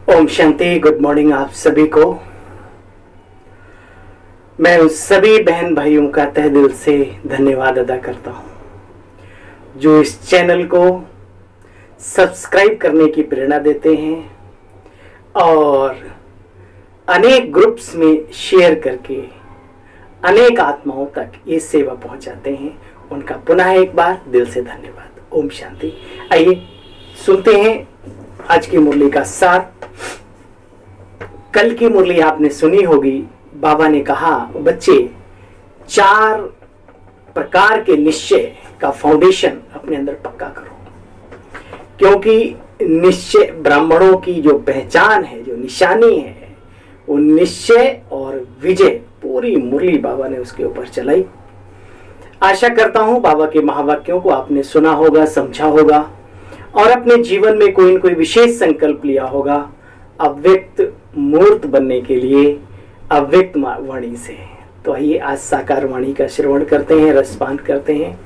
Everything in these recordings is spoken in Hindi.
ओम शांति। गुड मॉर्निंग आप सभी को। मैं उन सभी बहन भाइयों का तहे दिल से धन्यवाद अदा करता हूं जो इस चैनल को सब्सक्राइब करने की प्रेरणा देते हैं और अनेक ग्रुप्स में शेयर करके अनेक आत्माओं तक ये सेवा पहुंचाते हैं। उनका पुनः एक बार दिल से धन्यवाद। ओम शांति। आइए सुनते हैं आज की मुरली का सार। कल की मुरली आपने सुनी होगी। बाबा ने कहा, बच्चे 4 प्रकार के निश्चय का फाउंडेशन अपने अंदर पक्का करो, क्योंकि निश्चय ब्राह्मणों की जो पहचान है, जो निशानी है, वो निश्चय और विजय। पूरी मुरली बाबा ने उसके ऊपर चलाई। आशा करता हूं बाबा के महावाक्यों को आपने सुना होगा, समझा होगा और अपने जीवन में कोई न कोई विशेष संकल्प लिया होगा अव्यक्त मूर्त बनने के लिए अव्यक्त वाणी से। तो आइए आज साकार वाणी का श्रवण करते हैं, रसपान करते हैं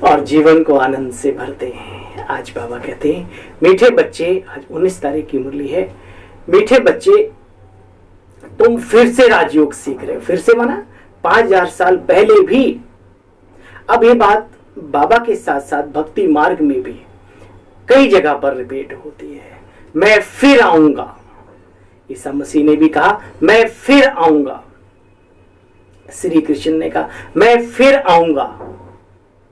और जीवन को आनंद से भरते हैं। आज बाबा कहते हैं, मीठे बच्चे, आज 19 तारीख की मुरली है। मीठे बच्चे, तुम फिर से राजयोग सीख रहे हो। फिर से माना 5000 साल पहले भी। अब ये बात बाबा के साथ साथ भक्ति मार्ग में भी कई जगह पर रिपीट होती है। मैं फिर आऊंगा। ईसा मसीह ने भी कहा, मैं फिर आऊंगा। श्री कृष्ण ने कहा, मैं फिर आऊंगा,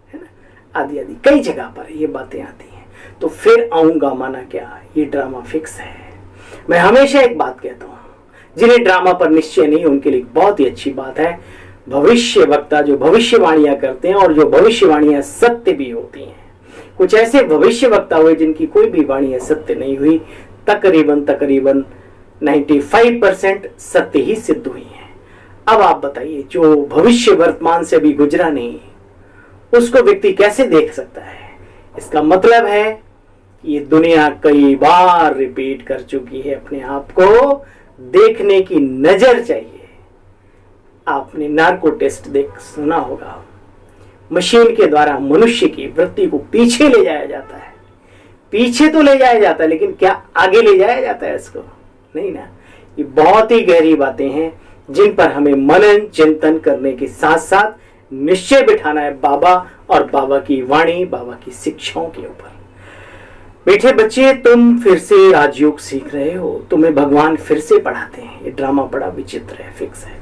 है ना। आदि आदि कई जगह पर ये बातें आती हैं। तो फिर आऊंगा माना क्या? ये ड्रामा फिक्स है। मैं हमेशा एक बात कहता हूं, जिन्हें ड्रामा पर निश्चय नहीं, उनके लिए बहुत ही अच्छी बात है। भविष्य वक्ता जो भविष्यवाणियां करते हैं और जो भविष्यवाणियां सत्य भी होती हैं। कुछ ऐसे भविष्य वक्ता हुए जिनकी कोई भी वाणी सत्य नहीं हुई। तकरीबन 95% सत्य ही सिद्ध हुई है। अब आप बताइए, जो भविष्य वर्तमान से भी गुजरा नहीं, उसको व्यक्ति कैसे देख सकता है? इसका मतलब है ये दुनिया कई बार रिपीट कर चुकी है। अपने आप को देखने की नजर चाहिए। आपने नार्को टेस्ट सुना होगा। मशीन के द्वारा मनुष्य की वृत्ति को पीछे ले जाया जाता है। पीछे तो ले जाया जाता है, लेकिन क्या आगे ले जाया जाता है इसको? नहीं ना। ये बहुत ही गहरी बातें हैं जिन पर हमें मनन चिंतन करने के साथ साथ निश्चय बिठाना है बाबा और बाबा की वाणी, बाबा की शिक्षाओं के ऊपर। मीठे बच्चे, तुम फिर से राजयोग सीख रहे हो। तुम्हें भगवान फिर से पढ़ाते हैं। ये ड्रामा बड़ा विचित्र है, फिक्स है।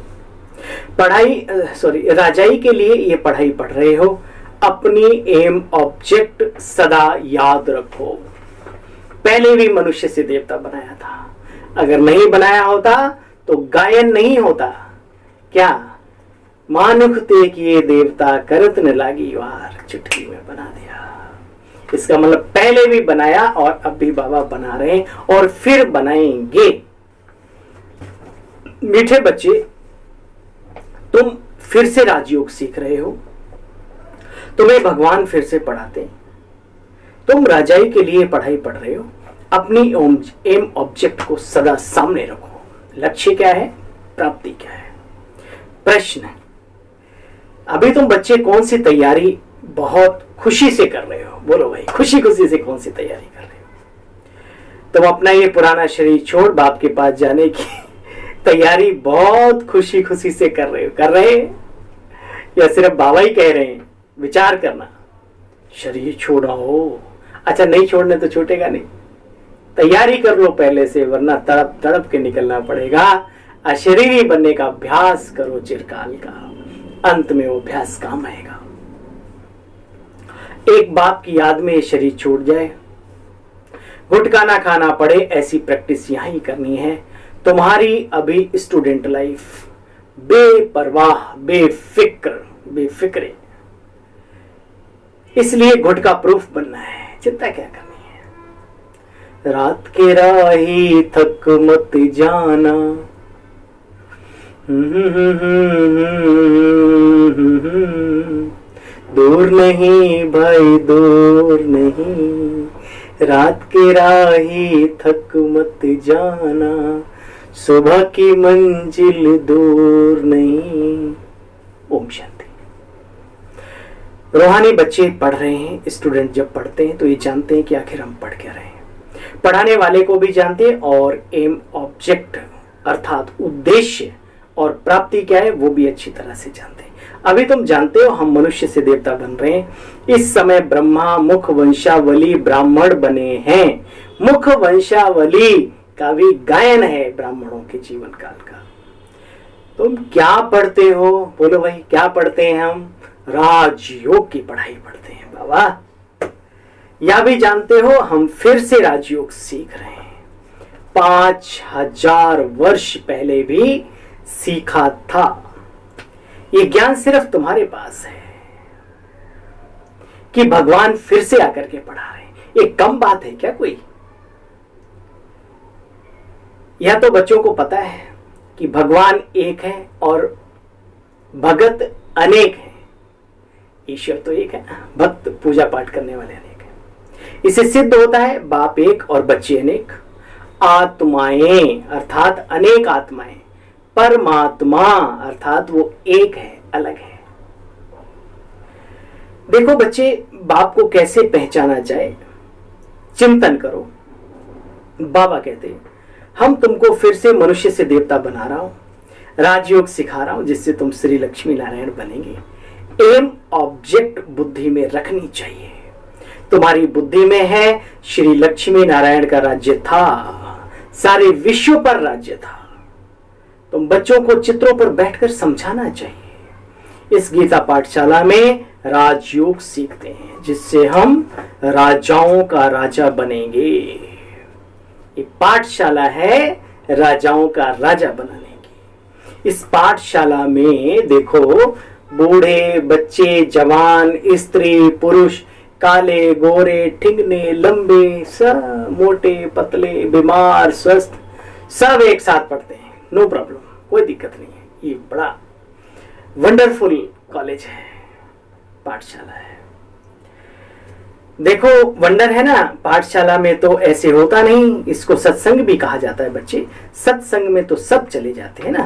राजाई के लिए ये पढ़ाई पढ़ रहे हो। अपनी एम ऑब्जेक्ट सदा याद रखो। पहले भी मनुष्य से देवता बनाया था। अगर नहीं बनाया होता तो गायन नहीं होता। क्या मानुख ते किए देवता, करत न लागी वार, चुटकी में बना दिया। इसका मतलब पहले भी बनाया और अब भी बाबा बना रहे हैं और फिर बनाएंगे। मीठे बच्चे, तुम फिर से राजयोग सीख रहे हो। तुम्हें भगवान फिर से पढ़ाते हैं। तुम राजाई के लिए पढ़ाई पढ़ रहे हो। अपनी एम ऑब्जेक्ट को सदा सामने रखो। लक्ष्य क्या है? प्राप्ति क्या है? प्रश्न, अभी तुम बच्चे कौन सी तैयारी बहुत खुशी से कर रहे हो? बोलो भाई, खुशी खुशी से कौन सी तैयारी कर रहे हो? तुम अपना ये पुराना शरीर छोड़ बाप के पास जाने की तैयारी बहुत खुशी खुशी से कर रहे हो? कर रहे हैं या सिर्फ बाबा ही कह रहे हैं? विचार करना। शरीर छोड़ा हो, अच्छा नहीं छोड़ने तो छूटेगा नहीं। तैयारी कर लो पहले से, वरना तड़प तड़प के निकलना पड़ेगा। अशरीरी बनने का अभ्यास करो चिरकाल का, अंत में वो अभ्यास काम आएगा। एक बाप की याद में ये शरीर छूट जाए, गुटखा ना खाना पड़े, ऐसी प्रैक्टिस यहां ही करनी है। तुम्हारी अभी स्टूडेंट लाइफ बेपरवाह, बेफिक्रे, इसलिए गुटखा प्रूफ बनना है। चिंता क्या करनी है? रात के राही थक मत जाना, दूर नहीं भाई दूर नहीं, रात के राही थक मत जाना, सुबह की मंजिल दूर नहीं। ओम शांति। रूहानी बच्चे पढ़ रहे हैं। स्टूडेंट जब पढ़ते हैं तो ये जानते हैं कि आखिर हम पढ़ क्या रहे हैं। पढ़ाने वाले को भी जानते और एम ऑब्जेक्ट अर्थात उद्देश्य और प्राप्ति क्या है वो भी अच्छी तरह से जानते हैं। अभी तुम जानते हो हम मनुष्य से देवता बन रहे हैं। इस समय ब्रह्मा मुख वंशावली ब्राह्मण बने हैं। मुख वंशावली का भी गायन है ब्राह्मणों के जीवन काल का। तुम क्या पढ़ते हो? बोलो भाई, क्या पढ़ते हैं हम? राजयोग की पढ़ाई पढ़ते हैं बाबा। या भी जानते हो हम फिर से राजयोग सीख रहे हैं। 5000 वर्ष पहले भी सीखा था। ये ज्ञान सिर्फ तुम्हारे पास है कि भगवान फिर से आकर के पढ़ा रहे हैं। ये कम बात है क्या कोई? यह तो बच्चों को पता है कि भगवान एक है और भगत अनेक है। ईश्वर तो एक है, भक्त पूजा पाठ करने वाले अनेक है। इसे सिद्ध होता है बाप एक और बच्चे अनेक। आत्माएं अर्थात अनेक आत्माएं, परमात्मा अर्थात वो एक है, अलग है। देखो बच्चे, बाप को कैसे पहचाना जाए, चिंतन करो। बाबा कहते हम तुमको फिर से मनुष्य से देवता बना रहा हूं, राजयोग सिखा रहा हूं जिससे तुम श्री लक्ष्मी नारायण बनेंगे। एम ऑब्जेक्ट बुद्धि में रखनी चाहिए। तुम्हारी बुद्धि में है श्री लक्ष्मी नारायण का राज्य था, सारे विश्व पर राज्य था। तुम बच्चों को चित्रों पर बैठकर समझाना चाहिए। इस गीता पाठशाला में राजयोग सीखते हैं जिससे हम राजाओं का राजा बनेंगे। ये पाठशाला है राजाओं का राजा बनाने की। इस पाठशाला में देखो बूढ़े, बच्चे, जवान, स्त्री, पुरुष, काले, गोरे, ठिंगने, लंबे, सब मोटे, पतले, बीमार, स्वस्थ, सब एक साथ पढ़ते हैं। नो प्रॉब्लम, कोई दिक्कत नहीं है। ये बड़ा वंडरफुल कॉलेज है, पाठशाला है। देखो वंडर है ना, पाठशाला में तो ऐसे होता नहीं। इसको सत्संग भी कहा जाता है बच्चे। सत्संग में तो सब चले जाते हैं ना,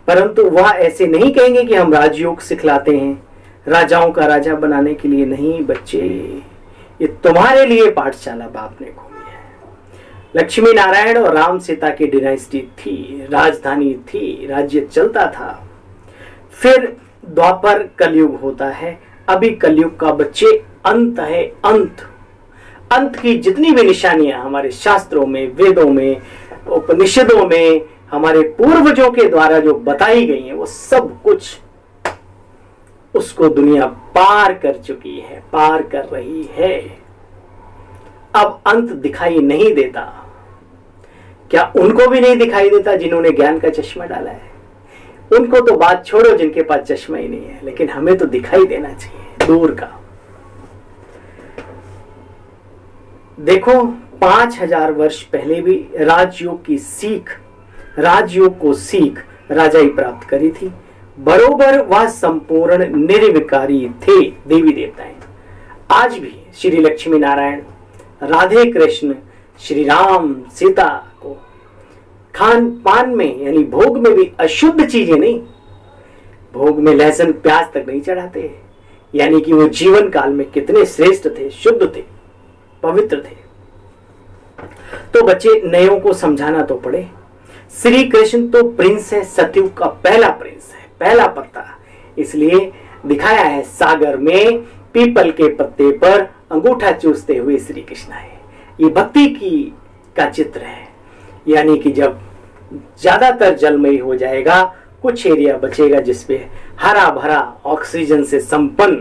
परंतु वह ऐसे नहीं कहेंगे कि हम राजयोग सिखलाते हैं, राजाओं का राजा बनाने के लिए नहीं बच्चे। ये तुम्हारे लिए पाठशाला बाप ने खोली है। लक्ष्मी नारायण और राम सीता की डिनाइस्टी थी, राजधानी थी, राज्य चलता था। फिर द्वापर कलयुग होता है। अभी कलयुग का बच्चे अंत है। अंत की जितनी भी निशानियां हमारे शास्त्रों में, वेदों में, उपनिषदों में हमारे पूर्वजों के द्वारा जो बताई गई हैं, वो सब कुछ उसको दुनिया पार कर चुकी है, पार कर रही है। अब अंत दिखाई नहीं देता। क्या उनको भी नहीं दिखाई देता जिन्होंने ज्ञान का चश्मा डाला है? उनको तो बात छोड़ो जिनके पास चश्मा ही नहीं है, लेकिन हमें तो दिखाई देना चाहिए दूर का। देखो 5000 वर्ष पहले भी राजयोग की सीख, राजयोग को सीख राजा ही प्राप्त करी थी। बरोबर वह संपूर्ण निर्विकारी थे देवी देवताएं। आज भी श्री लक्ष्मी नारायण, राधे कृष्ण, श्री राम सीता को खान पान में यानी भोग में भी अशुद्ध चीजें नहीं, भोग में लहसुन प्याज तक नहीं चढ़ाते। यानी कि वो जीवन काल में कितने श्रेष्ठ थे, शुद्ध थे, पवित्र थे। तो बच्चे नयों को समझाना तो पड़े। श्री कृष्ण तो प्रिंस है, सतयुग का पहला प्रिंस है, पहला पत्ता। इसलिए दिखाया है सागर में पीपल के पत्ते पर अंगूठा चूसते हुए श्री कृष्ण है। ये भक्ति की का चित्र है। यानी कि जब ज्यादातर जलमयी हो जाएगा, कुछ एरिया बचेगा जिसपे हरा भरा ऑक्सीजन से संपन्न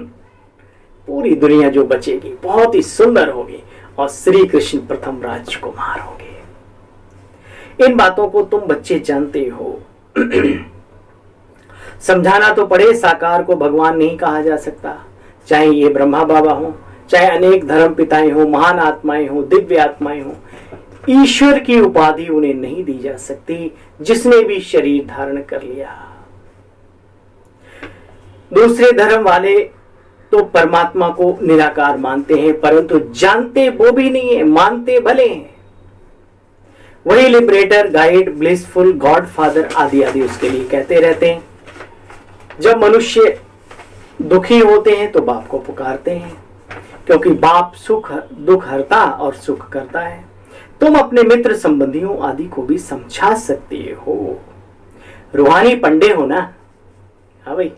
पूरी दुनिया जो बचेगी बहुत ही सुंदर होगी और श्री कृष्ण प्रथम राजकुमार होंगे। इन बातों को तुम बच्चे जानते हो। समझाना तो पड़े। साकार को भगवान नहीं कहा जा सकता, चाहे ये ब्रह्मा बाबा हो, चाहे अनेक धर्म पिताएं हो, महान आत्माएं हो, दिव्य आत्माएं हो। ईश्वर की उपाधि उन्हें नहीं दी जा सकती जिसने भी शरीर धारण कर लिया। दूसरे धर्म वाले तो परमात्मा को निराकार मानते हैं, परंतु जानते वो भी नहीं है, मानते भले हैं। वही liberator, guide, blissful, God father आदि आदि उसके लिए कहते रहते हैं। जब मनुष्य दुखी होते हैं तो बाप को पुकारते हैं, क्योंकि बाप सुख दुख हरता और सुख करता है। तुम अपने मित्र संबंधियों आदि को भी समझा सकते हो। रूहानी पंडे हो ना? हाँ भाई,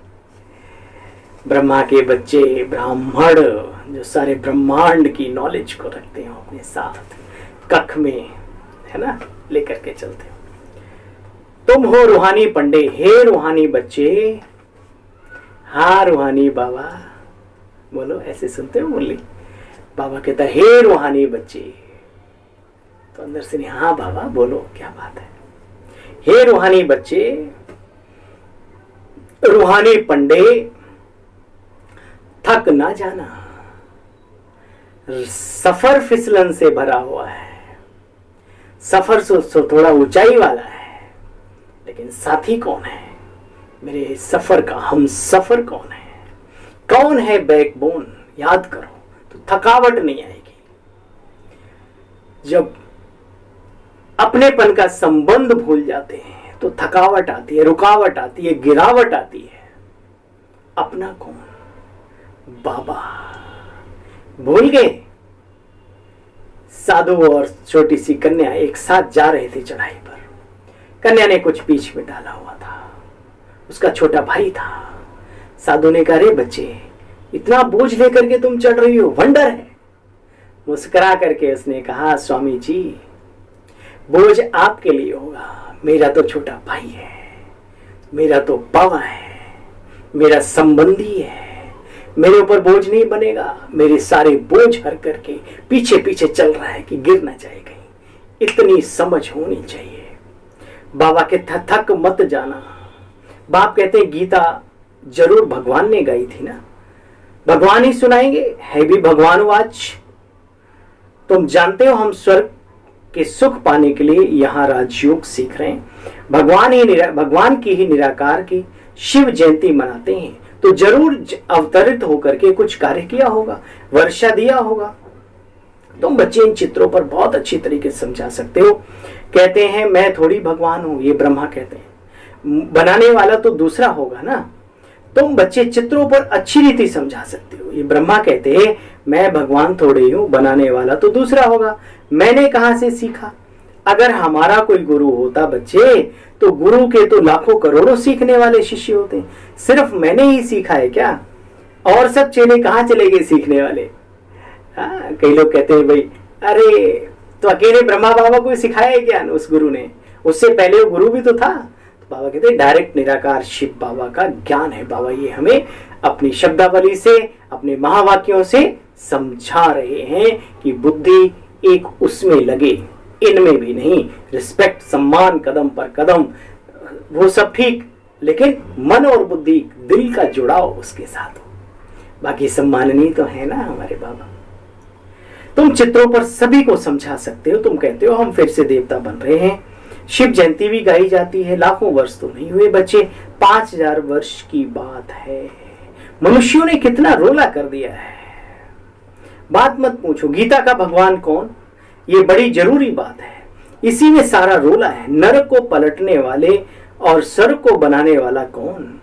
ब्रह्मा के बच्चे, ब्राह्मण जो सारे ब्रह्मांड की नॉलेज को रखते हो अपने साथ, कख में, है ना, लेकर के चलते हो। तुम हो रूहानी पंडे। हे रूहानी बच्चे, हाँ रूहानी बाबा, बोलो, ऐसे सुनते हो मुरली? बाबा कहता है हे रूहानी बच्चे, तो अंदर से नहीं, हाँ बाबा बोलो, क्या बात है। हे रूहानी बच्चे, रूहानी पंडे, थक ना जाना, सफर फिसलन से भरा हुआ है। सफर थोड़ा ऊंचाई वाला है, लेकिन साथी कौन है मेरे सफर का? हम सफर कौन है? कौन है बैकबोन? याद करो तो थकावट नहीं आएगी। जब अपनेपन का संबंध भूल जाते हैं तो थकावट आती है, रुकावट आती है, गिरावट आती है। अपना कौन? बाबा। भूल गए? साधु और छोटी सी कन्या एक साथ जा रहे थे चढ़ाई पर। कन्या ने कुछ बीच में डाला हुआ था, उसका छोटा भाई था। साधु ने कहा, रे बच्चे, इतना बोझ लेकर के तुम चढ़ रही हो, वंडर है। मुस्कुरा करके उसने कहा, स्वामी जी, बोझ आपके लिए होगा, मेरा तो छोटा भाई है, मेरा तो बाबा है, मेरा संबंधी है, मेरे ऊपर बोझ नहीं बनेगा। मेरे सारे बोझ हर करके पीछे पीछे चल रहा है कि गिर ना जाए कहीं। इतनी समझ होनी चाहिए। बाबा के थक मत जाना। बाप कहते हैं गीता जरूर भगवान ने गाई थी ना, भगवान ही सुनाएंगे, है भी भगवान वाच। तुम जानते हो हम स्वर्ग के सुख पाने के लिए यहाँ राजयोग सीख रहे हैं। भगवान की ही निराकार की शिव जयंती मनाते हैं, तो जरूर अवतरित होकर के कुछ कार्य किया होगा, वर्षा दिया होगा। तुम बच्चे इन चित्रों पर बहुत अच्छी तरीके से समझा सकते हो। कहते हैं मैं थोड़ी भगवान हूं, ये ब्रह्मा कहते हैं, बनाने वाला तो दूसरा होगा ना। तुम बच्चे चित्रों पर अच्छी रीति समझा सकते हो। ये ब्रह्मा कहते हैं मैं भगवान थोड़ी हूं, बनाने वाला तो दूसरा होगा। मैंने कहां से सीखा? अगर हमारा कोई गुरु होता बच्चे, तो गुरु के तो लाखों करोड़ों सीखने वाले शिष्य होते हैं। सिर्फ मैंने ही सीखा है क्या? और सब चेले कहाँ चले गए सीखने वाले? हाँ, कई लोग कहते हैं भाई, अरे तो अकेले ब्रह्मा बाबा को सिखाया है क्या उस गुरु ने? उससे पहले वो गुरु भी तो था। तो बाबा कहते हैं डायरेक्ट निराकार शिव बाबा का ज्ञान है। बाबा ये हमें अपनी शब्दावली से, अपने महावाक्यों से समझा रहे हैं कि बुद्धि एक उसमें लगे, इनमें भी नहीं। रिस्पेक्ट, सम्मान, कदम पर कदम, वो सब ठीक, लेकिन मन और बुद्धि, दिल का जुड़ाव उसके साथ हो। बाकी सम्माननीय तो है ना हमारे बाबा। तुम चित्रों पर सभी को समझा सकते हो। तुम कहते हो हम फिर से देवता बन रहे हैं। शिव जयंती भी गाई जाती है। लाखों वर्ष तो नहीं हुए बच्चे, 5000 वर्ष की बात है। मनुष्यों ने कितना रोला कर दिया है, बात मत पूछो। गीता का भगवान कौन, ये बड़ी जरूरी बात है। इसी में सारा रोला है। नरक को पलटने वाले और स्वर्ग को बनाने वाला कौन?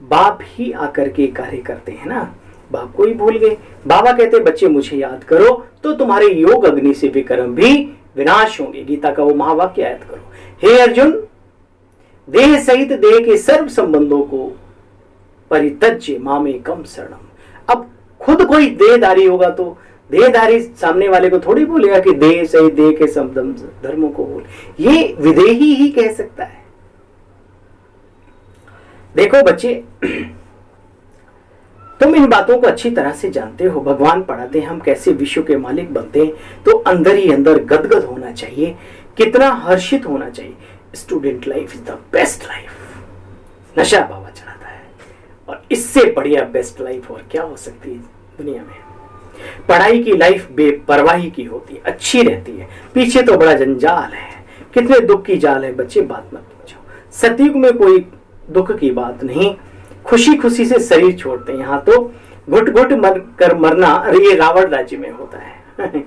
बाप ही आकर के कार्य करते हैं ना। बाप को ही भूल गए। बाबा कहते बच्चे मुझे याद करो तो तुम्हारे योग अग्नि से विक्रम भी विनाश होंगे। गीता का वो महावाक्य याद करो। हे अर्जुन, देह सहित देह के सर्व संबंधों को परित्यज्य मामेकम शरणम। अब खुद कोई देहधारी होगा तो देहधारी सामने वाले को थोड़ी बोलेगा कि देह सहित देह के सब धर्मों को बोल। ये विदेही ही कह सकता है। देखो बच्चे, तुम इन बातों को अच्छी तरह से जानते हो। भगवान पढ़ाते हैं हम कैसे विश्व के मालिक बनते हैं, तो अंदर ही अंदर गदगद होना चाहिए, कितना हर्षित होना चाहिए। Student life is the best life. नशा बाबा चढ़ाता है, और इससे बढ़िया बेस्ट लाइफ और क्या हो सकती है दुनिया में। पढ़ाई की लाइफ बेपरवाही की होती है, अच्छी रहती है। पीछे तो बड़ा जंजाल है, कितने दुख की जाल है बच्चे, बात मत पूछो। सतयुग में कोई दुख की बात नहीं, खुशी खुशी से शरीर छोड़ते हैं। यहाँ तो घुट घुट मर कर मरना, ये रावण राज्य में होता है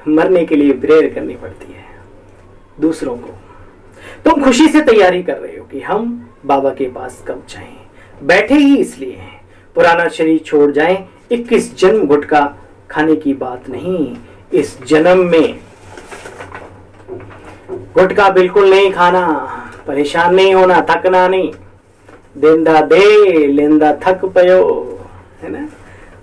मरने के लिए प्रेयर करनी पड़ती है दूसरों को। तुम खुशी से तैयारी कर रहे हो कि हम बाबा के पास कब जाएं। बैठे ही इसलिए हैं, पुराना शरीर छोड़ जाएं। 21 जन्म गुटखा खाने की बात नहीं। इस जन्म में गुटखा बिल्कुल नहीं खाना, परेशान नहीं होना, थकना नहीं। देंदा दे लेंदा थक पयो, है ना।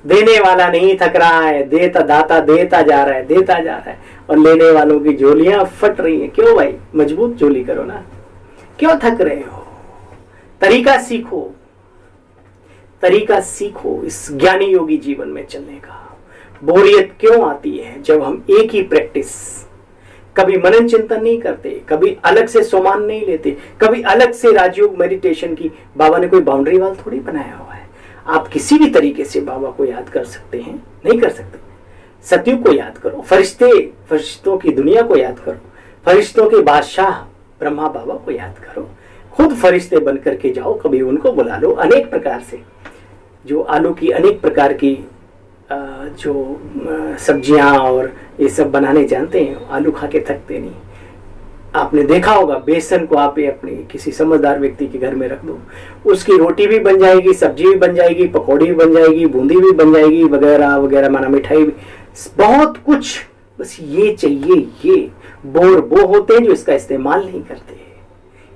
देने वाला नहीं थक रहा है, देता दाता देता जा रहा है, देता जा रहा है, और लेने वालों की झोलियां फट रही हैं। क्यों भाई, मजबूत झोली करो ना, क्यों थक रहे हो। तरीका सीखो, तरीका सीखो इस ज्ञानी योगी जीवन में चलने का। बोरियत क्यों आती है जब हम एक ही प्रैक्टिस, कभी मनन चिंतन नहीं करते, कभी अलग से सोमान नहीं लेते, कभी अलग से राजयोग मेडिटेशन की। बाबा ने कोई बाउंड्री वाल थोड़ी बनाया हुआ है। आप किसी भी तरीके से बाबा को याद कर सकते हैं, नहीं कर सकते। सतयुग को याद करो, फरिश्तों की दुनिया को याद करो, फरिश्तों के बादशाह ब्रह्मा बाबा को याद करो, खुद फरिश्ते बन करके जाओ, कभी उनको बुला लो। अनेक प्रकार से जो आलू की अनेक प्रकार की जो सब्जियां और ये सब बनाने जानते हैं, आलू खा के थकते नहीं। आपने देखा होगा, बेसन को आप अपने किसी समझदार व्यक्ति के घर में रख दो, उसकी रोटी भी बन जाएगी, सब्जी भी बन जाएगी, पकौड़ी भी बन जाएगी, बूंदी भी बन जाएगी, वगैरह वगैरह, माना मिठाई भी, बहुत कुछ। बस ये चाहिए, ये वो होते हैं जो इसका इस्तेमाल नहीं करते।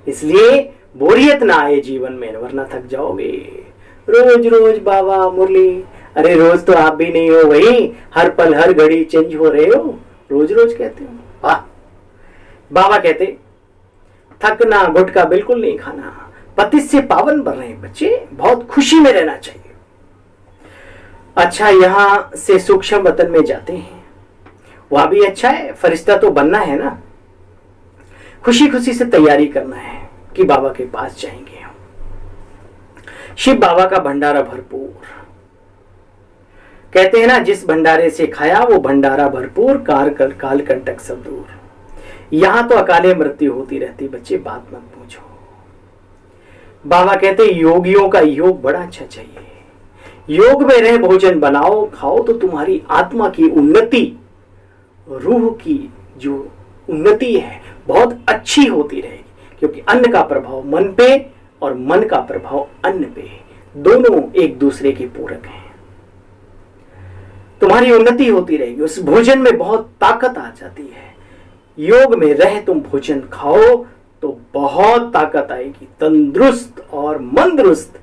इसलिए बोरियत ना आए जीवन में, वरना थक जाओगे। रोज रोज बाबा मुरली, अरे रोज तो आप भी नहीं हो भाई, हर पल हर घड़ी चेंज हो रहे हो, रोज रोज कहते हो। वाह, बाबा कहते थकना, गुटखा बिल्कुल नहीं खाना, पतित से पावन बन रहे बच्चे, बहुत खुशी में रहना चाहिए। अच्छा, यहां से सूक्ष्म वतन में जाते हैं, वहां भी अच्छा है, फरिश्ता तो बनना है ना। खुशी खुशी से तैयारी करना है कि बाबा के पास जाएंगे हम। शिव बाबा का भंडारा भरपूर, कहते हैं ना, जिस भंडारे से खाया वो भंडारा भरपूर, काल कंटक सब दूर। यहां तो अकाले मृत्यु होती रहती बच्चे, बात मत पूछो। बाबा कहते योगियों का योग बड़ा अच्छा चाहिए, योग में रह भोजन बनाओ खाओ तो तुम्हारी आत्मा की उन्नति, रूह की जो उन्नति है बहुत अच्छी होती रहेगी। क्योंकि अन्न का प्रभाव मन पे और मन का प्रभाव अन्न पे, दोनों एक दूसरे के पूरक हैं। तुम्हारी उन्नति होती रहेगी, उस भोजन में बहुत ताकत आ जाती है। योग में रह तुम भोजन खाओ तो बहुत ताकत आएगी, तंदुरुस्त और मंदरुस्त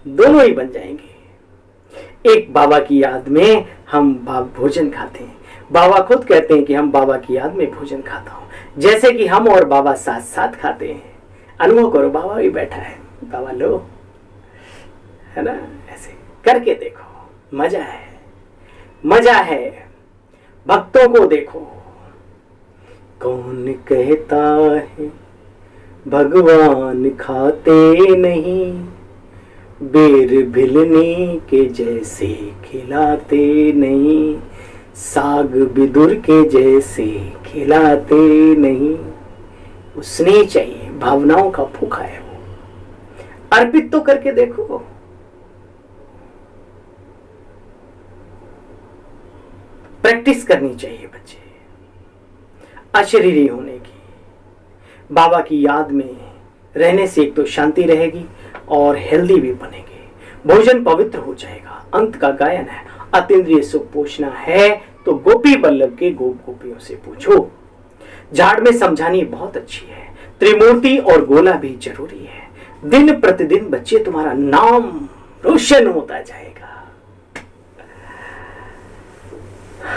दोनों ही बन जाएंगे। एक बाबा की याद में हम भोजन खाते हैं। बाबा खुद कहते हैं कि हम बाबा की याद में भोजन खाता हूं, जैसे कि हम और बाबा साथ साथ खाते हैं। अनुभव करो, बाबा भी बैठा है, बाबा लो, है ना, ऐसे करके देखो, मजा है, मजा है। भक्तों को देखो, कौन कहता है भगवान खाते नहीं, बेर भिलनी के जैसे खिलाते नहीं, साग बिदुर के जैसे खिलाते नहीं। उसने चाहिए, भावनाओं का भूखा है वो, अर्पित तो करके देखो। प्रैक्टिस करनी चाहिए बच्चे अशरीरी होने की। बाबा की याद में रहने से एक तो शांति रहेगी और हेल्दी भी बनेंगे, भोजन पवित्र हो जाएगा। अंत का गायन है, अतीन्द्रिय सुख पूछना है तो गोपी बल्लभ के गोप गोपियों से पूछो। झाड़ में समझानी बहुत अच्छी है, त्रिमूर्ति और गोला भी जरूरी है। दिन प्रतिदिन बच्चे तुम्हारा नाम रोशन होता जाएगा।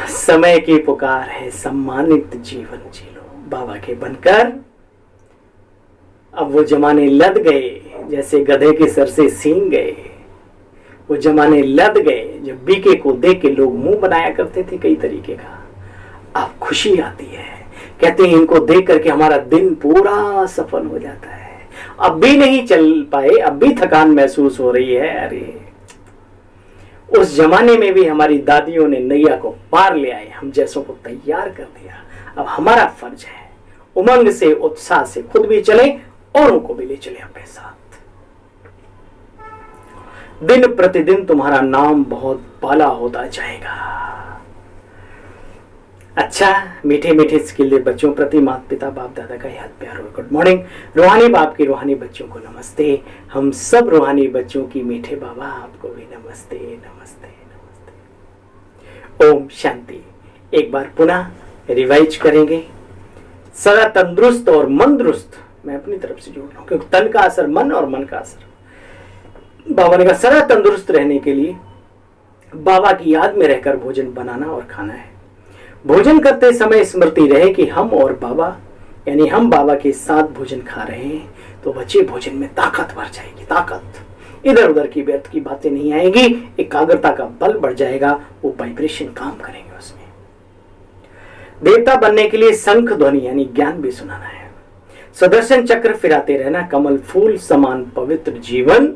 समय की पुकार है, सम्मानित जीवन जी लो बाबा के बनकर। अब वो जमाने लद गए जैसे गधे के सर से सींग गए, वो जमाने लद गए जब बीके को देख के लोग मुंह बनाया करते थे कई तरीके का। अब खुशी आती है, कहते हैं इनको देख करके हमारा दिन पूरा सफल हो जाता है। अब भी नहीं चल पाए, अब भी थकान महसूस हो रही है, अरे उस जमाने में भी हमारी दादियों ने नैया को पार ले आए, हम जैसों को तैयार कर दिया। अब हमारा फर्ज है उमंग से उत्साह से खुद भी चले और उनको भी ले चले अपने साथ। दिन प्रतिदिन तुम्हारा नाम बहुत पाला होता जाएगा। अच्छा, मीठे मीठे स्किल्ड बच्चों प्रति माता पिता बाप दादा का याद प्यार और गुड मॉर्निंग। रूहानी बाप के रूहानी बच्चों को नमस्ते। हम सब रूहानी बच्चों की मीठे बाबा आपको भी नमस्ते नमस्ते नमस्ते। ओम शांति। एक बार पुनः रिवाइज करेंगे। सदा तंदुरुस्त और मन दुरुस्त, मैं अपनी तरफ से जोड़ रहा हूं क्योंकि तन का असर मन और मन का असर। बाबा ने कहा सदा तंदुरुस्त रहने के लिए बाबा की याद में रहकर भोजन बनाना और खाना है। भोजन करते समय स्मृति रहे कि हम और बाबा, यानी हम बाबा के साथ भोजन खा रहे हैं, तो बच्चे भोजन में ताकत बढ़ जाएगी। ताकत, इधर उधर की व्यर्थ की बातें नहीं आएंगी, एकाग्रता का बल बढ़ जाएगा, वो वाइब्रेशन काम करेंगे उसमें। देवता बनने के लिए शंख ध्वनि यानी ज्ञान भी सुनाना है। सुदर्शन चक्र फिराते रहना, कमल फूल समान पवित्र जीवन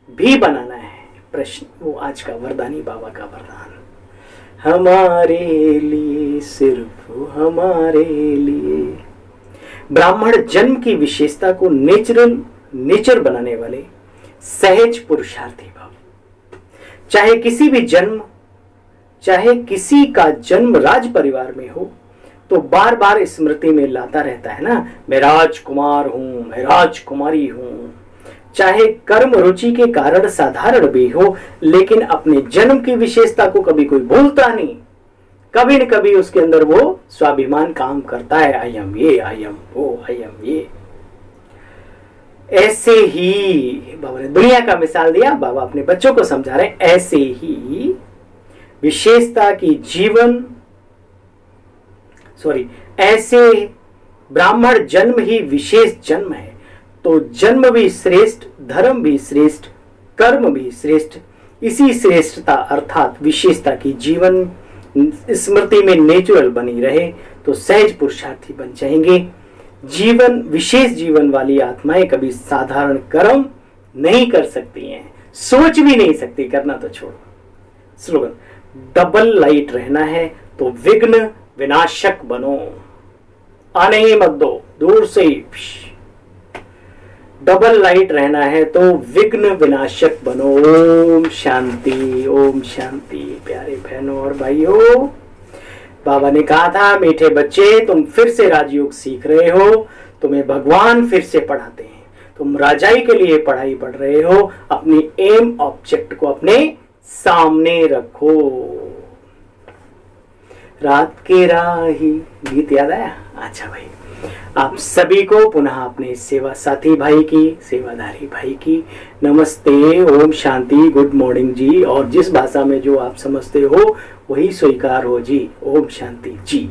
भी बनाना है। प्रश्न, वो आज का वरदानी बाबा का वरदान, हमारे लिए, सिर्फ हमारे लिए। ब्राह्मण जन्म की विशेषता को नेचर बनाने वाले सहज पुरुषार्थी भाव। चाहे किसी का जन्म राज परिवार में हो तो बार बार स्मृति में लाता रहता है ना, मैं राजकुमार हूं, मैं राजकुमारी हूं। चाहे कर्म रुचि के कारण साधारण भी हो, लेकिन अपने जन्म की विशेषता को कभी कोई भूलता नहीं। कभी न कभी उसके अंदर वो स्वाभिमान काम करता है, आई एम ये, आई एम वो, आई एम ये। ऐसे ही बाबा ने दुनिया का मिसाल दिया, बाबा अपने बच्चों को समझा रहे हैं, ऐसे ही विशेषता की ऐसे ब्राह्मण जन्म ही विशेष जन्म है, तो जन्म भी श्रेष्ठ, धर्म भी श्रेष्ठ, कर्म भी श्रेष्ठ। इसी श्रेष्ठता अर्थात विशेषता की जीवन स्मृति में नेचुरल बनी रहे तो सहज पुरुषार्थी बन जाएंगे। विशेष जीवन वाली आत्माएं कभी साधारण कर्म नहीं कर सकती हैं, सोच भी नहीं सकती, करना तो छोड़ो। स्लोगन, डबल लाइट रहना है तो विघ्न विनाशक बनो, आने ही मत दो, दूर से ही। डबल लाइट रहना है तो विघ्न विनाशक बनो। ओम शांति, ओम शांति। प्यारे बहनों और भाइयों, बाबा ने कहा था, मीठे बच्चे तुम फिर से राजयोग सीख रहे हो, तुम्हें भगवान फिर से पढ़ाते हैं, तुम राजाई के लिए पढ़ाई पढ़ रहे हो, अपनी एम ऑब्जेक्ट को अपने सामने रखो। रात के राही गीत याद आया? अच्छा भाई, आप सभी को पुनः अपने सेवा साथी भाई की, सेवाधारी भाई की नमस्ते, ओम शांति, गुड मॉर्निंग जी। और जिस भाषा में जो आप समझते हो वही स्वीकार हो जी। ओम शांति जी।